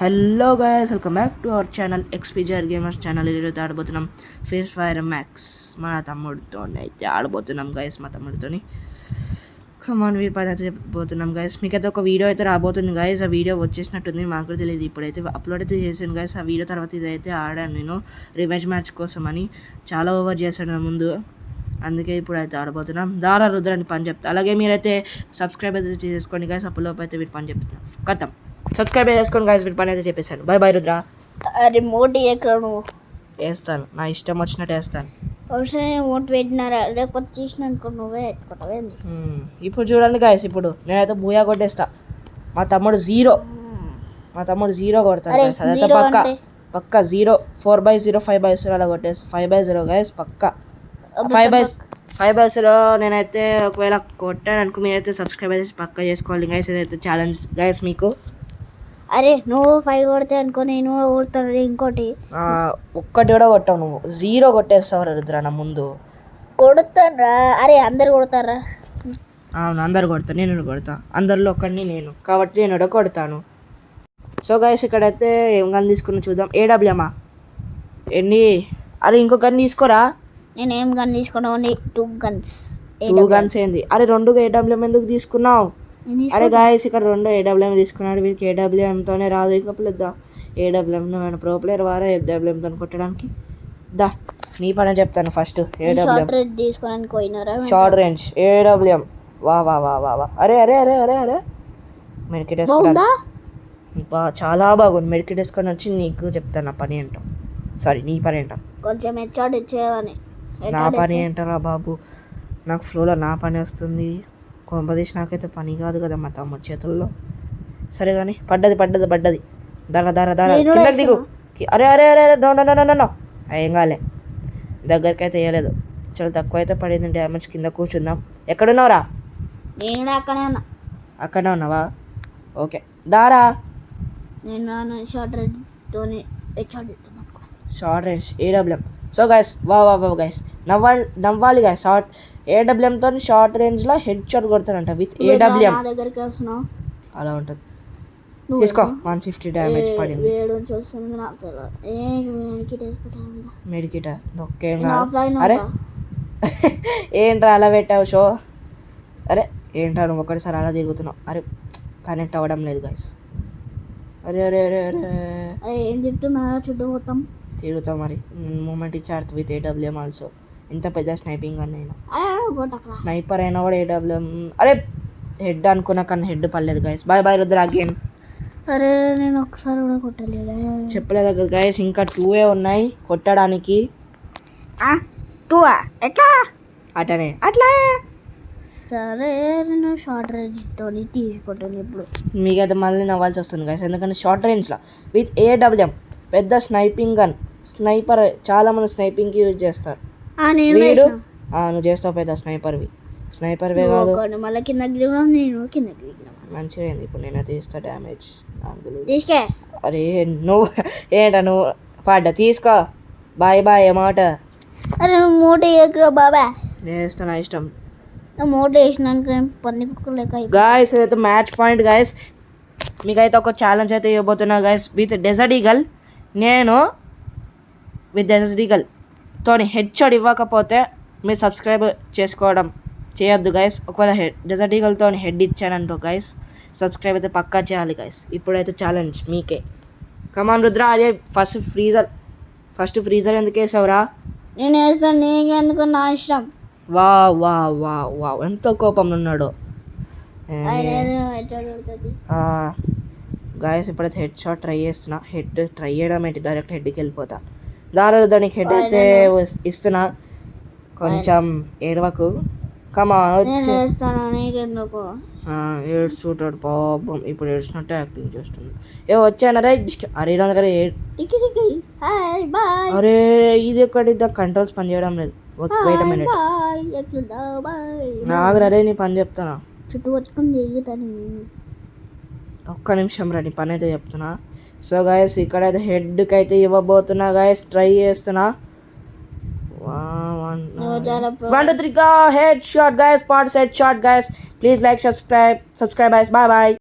Hello guys, welcome back to our channel ఎక్స్పీజర్ gamers channel. ఈరోజు ఆడబోతున్నాం ఫ్రీ ఫైర్ మ్యాక్స్. మా తమ్ముడితో అయితే ఆడబోతున్నాం గైస్. మా తమ్ముడితోని కమాన్ వీరి పని అయితే పోతున్నాం గైస్. మీకైతే ఒక వీడియో అయితే రాబోతుంది గైస్. ఆ వీడియో వచ్చేసినట్టుంది, మాకు కూడా తెలియదు. ఇప్పుడైతే అప్లోడ్ అయితే చేశాను గైస్. ఆ వీడియో తర్వాత ఇదైతే ఆడాను నేను రివెంజ్ మ్యాచ్ కోసం అని. చాలా ఓవర్ చేశాను నా ముందు, అందుకే ఇప్పుడు అయితే ఆడబోతున్నాం. దారా రుద్రాని పని చెప్తా. అలాగే మీరైతే సబ్స్క్రైబ్ అయితే చేసుకోండి గైస్. అప్పులోపు అయితే వీటి పని చెప్తున్నాం. కథం సబ్స్క్రైబ్ చేసుకోండి గైస్. వీటి పని అయితే చెప్పేశాను. Bye bye Rudra. రిమోట్ ఎక్కడ నువ్వు వేస్తాను, నా ఇష్టం వచ్చినట్టు వేస్తాను. అవసరం రిమోట్ పెట్టినారా, లేకపోతే తీసిన అనుకో నువ్వే పెట్టుకుంటావేంది. ఇప్పుడు చూడండి గైస్, ఇప్పుడు నేనైతే బూయా కొట్టేస్తా. మా తమ్ముడు జీరో కొడతాను గైస్. అదైతే పక్క 0 4/0 5/0 అలా కొట్టేస్తా. 5/0 గైస్ పక్క 5/0 నేనైతే ఒకవేళ కొట్టాను అనుకో, మీరైతే సబ్స్క్రైబ్ అయితే పక్క చేసుకోవాలి గైస్. ఇదైతే ఛాలెంజ్ గైస్ మీకు. అరే నువ్వు 5 కొడితే అనుకో, నేను కొడతాను. ఇంకోటి ఒక్కటి కూడా కొట్టావు, నువ్వు 0 కొట్టేస్తావు రుద్రా నా ముందు. కొడతారా? అరే అందరు కొడతారా? అవును, అందరు కొడతాను, నేను కొడతా. అందరిలో ఒకడిని నేను కాబట్టి నేను కూడా కొడతాను. సో గైస్, ఇక్కడైతే ఏం గన్ తీసుకున్నా చూద్దాం. ఏడబ్ల్యూమా ఎన్ని? అరే ఇంకో గన్ తీసుకోరా. నేను ఏం గన్ తీసుకున్నావు? 2 గన్స్ ఏంది? అరే 2 ఏడబ్ల్యూఎం ఎందుకు తీసుకున్నావు? అరే గాయస్, ఇక్కడ 2 ఏడబ్ల్యూఎం తీసుకున్నాడు. వీరికి ఏడబ్ల్యూఎంతోనే రాదు. ఇక పిలుద్దా ఏడబ్ల్యూఎం. నువ్వు ప్రో ప్లేయర్ వారా ఏడబ్ల్యూఎంతో కొట్టడానికి? దా నీ పని చెప్తాను. ఫస్ట్ ఏడబ్ల్యూఎం తీసుకోవడానికి పోయినారా? Short range AWM. వా వా వా వా వా. అరే అరే అరే అరే అరే మెడికిట్ వేసుకున్నా. చాలా బాగుంది. మెడికిట్ వేసుకొని వచ్చి నీకు చెప్తాను నా పని ఏంటో. సారీ, నీ పని ఏంటో. కొంచెం హెడ్షాట్ ఇచ్చేయాలని. నా పని ఏంటరా బాబు? నాకు ఫ్లోలో నా పని వస్తుంది. కొంపదీసి నాకైతే పని కాదు కదా మా తమ్ముడు చేతుల్లో. సరే కానీ పడ్డది దర కిందకి దిగు. అరే అరే అరే అరే నో ఏం కాలే. దగ్గరికి అయితే వేయలేదు. చాలా తక్కువ అయితే పడింది డ్యామేజ్. కింద కూర్చుందాం. ఎక్కడున్నావురా? నేను అక్కడే ఉన్నావా? ఓకే దారా. నేను short range AWM. So guys వా గైస్, నవ్వాలి గైస్. ఏడబ్ల్యూఎంతో షార్ట్ రేంజ్లో హెడ్ షాట్ కొడతానంట విత్ ఏడబ్ల్యూఎం. అలా ఉంటుంది. తీసుకో. 150 డ్యామేజ్ పడింది. మెడికిటా ఒకేం కాదు. అరే ఏంట్రా అలా పెట్టావు షో? అరే ఏంట్రా నువ్వు ఒకటిసారి అలా తిరుగుతున్నావు? అరే కనెక్ట్ అవ్వడం లేదు గైస్. అరే అరే అరే అరే ఏం చెప్తున్నారా? చుట్టూ మొత్తం తిరుగుతావు మరి. మూమెంట్ ఇచ్చాడు విత్ ఏడబ్ల్యూఎం ఆల్సో. ఎంత పెద్ద స్నైపింగ్ అని నేను స్నైపర్ అయినా కూడా ఏడబ్ల్యూఎం. అరే హెడ్ అనుకున్నా కానీ హెడ్ పడలేదు guys. Bye bye Rudra again. అరే నేను ఒక్కసారి కూడా కొట్టలేదు. చెప్పలేదు కదా గైస్, ఇంకా 2 ఉన్నాయి కొట్టడానికి. 2 ఎట్లా? అటనే అట్లా. సరే నేను షార్ట్ రేంజ్తో తీసుకుంటాను. ఇప్పుడు మీకైతే మళ్ళీ నవ్వాల్సి వస్తుంది గైస్, ఎందుకంటే షార్ట్ రేంజ్లో విత్ ఏడబ్ల్యూఎం పెద్ద స్నైపింగ్ గన్. స్నైపర్ చాలామంది స్నైపింగ్కి యూజ్ చేస్తారు. వీడు నువ్వు చేస్తావు పెద్ద స్నైపర్వే కాదు. మళ్ళీ కిందకి మంచిగా అయింది. ఇప్పుడు నేను తీస్తా డ్యామేజ్. తీసుకే. అరే నువ్వు ఏంటా నువ్వు పడ్డా? తీసుకో. బాయ్ బాయ్ మాట. అరే నువ్వు మూట వేయకురా బాబా. నేను వేస్తా, నా ఇష్టం. మూట వేసినాక పన్ని కుక్కలేక. గాయస్ అయితే మ్యాచ్ పాయింట్ గాయస్. మీకైతే ఒక ఛాలెంజ్ అయితే ఇవ్వబోతున్నా గాయస్ విత్ డెజర్ట్ ఈగల్. నేను విత్ డెజర్ట్ ఈగల్ తోని హెడ్ షాట్ ఇవ్వకపోతే మీరు సబ్స్క్రైబ్ చేసుకోవడం చేయొద్దు గైస్. ఒకవేళ డెజర్ట్ ఈగల్తో హెడ్ ఇచ్చానంటో గైస్, సబ్స్క్రైబ్ అయితే పక్కా చేయాలి గైస్. ఇప్పుడైతే ఛాలెంజ్ మీకే. కమాన్ రుద్ర. అదే ఫస్ట్ ఫ్రీజర్ ఎందుకు వేసావురా? నేను వేస్తాను, నీకెందుకు, నా ఇష్టం. వా వా వా వా ఎంత కోపంలో ఉన్నాడు గాయస్. ఇప్పుడైతే హెడ్ షాట్ ట్రై చేస్తున్నా. హెడ్ ట్రై చేయడం ఏంటి, డైరెక్ట్ హెడ్కి వెళ్ళిపోతా. దానికి హెడ్ అయితే ఇస్తున్నా. కొంచెం ఏడవకు. కమాన్ ఏడ్చుంటాడు పాపం. ఇప్పుడు ఏడ్చినట్టే యాక్టింగ్ చేస్తుంది. వచ్చానరే. అరే అరే ఇది ఒకటి కంట్రోల్స్ పని చేయడం లేదు. Wait a minute. ఆగరే నీ పని చెప్తానా. చుట్టూ పట్టుకొని తిరుగుతాను. ఒక్క నిమిషం రా, నీ పని అయితే చెప్తున్నా. సో గైస్ ఇక్కడైతే హెడ్కి అయితే ఇవ్వబోతున్నా గైస్. ట్రై చేస్తున్నా. 1 2 3 go head shot guys. Parts head shot guys. Please like, subscribe guys. Bye bye.